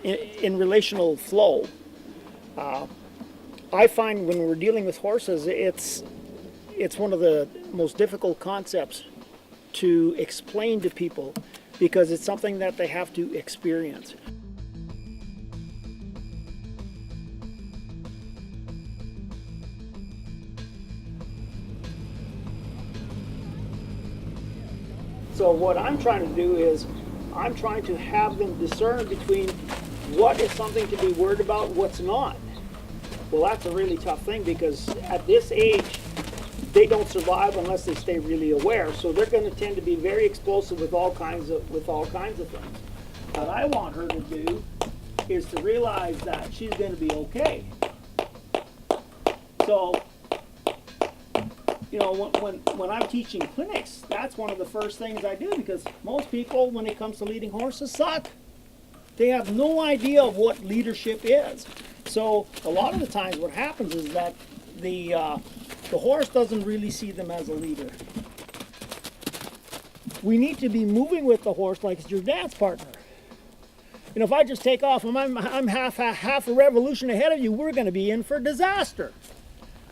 in relational flow, I find when we're dealing with horses, it's one of the most difficult concepts to explain to people because it's something that they have to experience. So what I'm trying to do is I'm trying to have them discern between what is something to be worried about, what's not. Well, that's a really tough thing because at this age, they don't survive unless they stay really aware. So they're going to tend to be very explosive with all kinds of things. What I want her to do is to realize that she's going to be okay. So, you know, when I'm teaching clinics, that's one of the first things I do because most people, when it comes to leading horses, suck. They have no idea of what leadership is. So a lot of the times what happens is that the horse doesn't really see them as a leader. We need to be moving with the horse like it's your dance partner. You know, if I just take off and I'm half a revolution ahead of you, we're going to be in for disaster,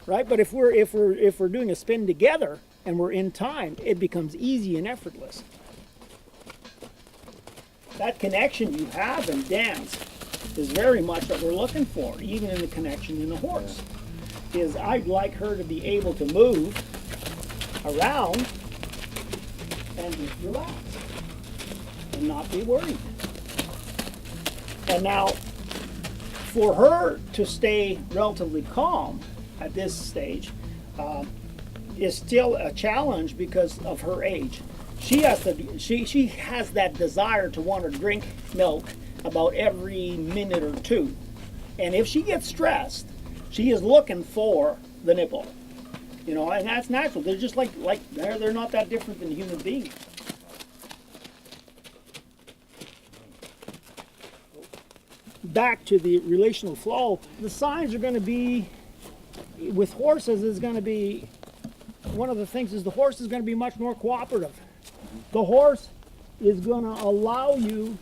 right? But if we're doing a spin together and we're in time, it becomes easy and effortless. That connection you have in dance is very much what we're looking for, even in the connection in the horse. Is I'd like her to be able to move around and just relax and not be worried. And now, for her to stay relatively calm at this stage is still a challenge because of her age. She has that desire to want to drink milk about every minute or two. And if she gets stressed, she is looking for the nipple. You know, and that's natural. They're just like they're not that different than human beings. Back to the relational flow, the signs are going to be, with horses, is going to be, one of the things is the horse is going to be much more cooperative. The horse is going to allow you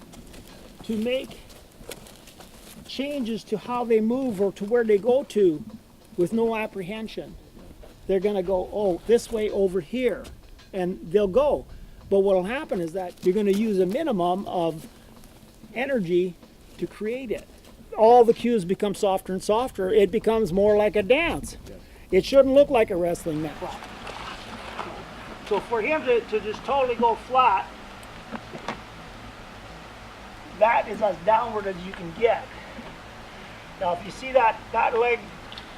to make changes to how they move or to where they go to with no apprehension. They're going to go, oh, this way over here, and they'll go. But what will happen is that you're going to use a minimum of energy to create it. All the cues become softer and softer. It becomes more like a dance. It shouldn't look like a wrestling match. So for him to just totally go flat, that is as downward as you can get. Now if you see that leg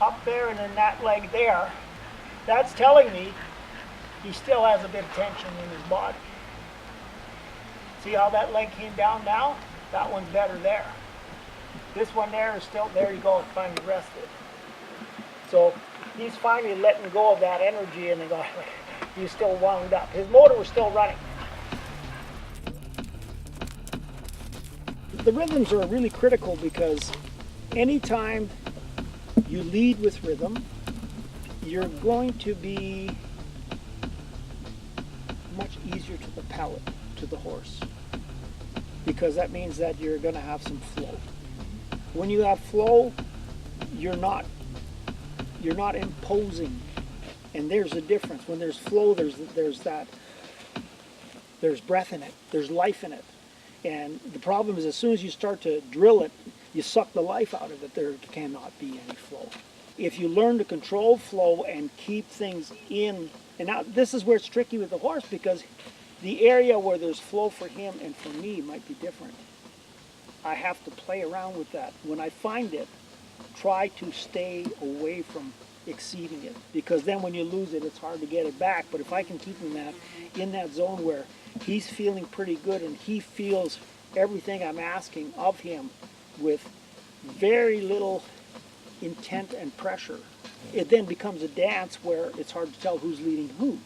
up there and then that leg there, that's telling me he still has a bit of tension in his body. See how that leg came down now? That one's better there. This one there is still, there you go, it's finally rested. So he's finally letting go of that energy and he's still wound up. His motor was still running. The rhythms are really critical because anytime you lead with rhythm, you're going to be much easier to the palate, to the horse, because that means that you're going to have some flow. When you have flow, you're not imposing, and there's a difference. When there's flow, there's breath in it, there's life in it. And the problem is as soon as you start to drill it, you suck the life out of it. There cannot be any flow. If you learn to control flow and keep things in, and now this is where it's tricky with the horse because the area where there's flow for him and for me might be different. I have to play around with that. When I find it, try to stay away from exceeding it, because then when you lose it, it's hard to get it back. But if I can keep him in that zone where he's feeling pretty good and he feels everything I'm asking of him with very little intent and pressure, it then becomes a dance where it's hard to tell who's leading who.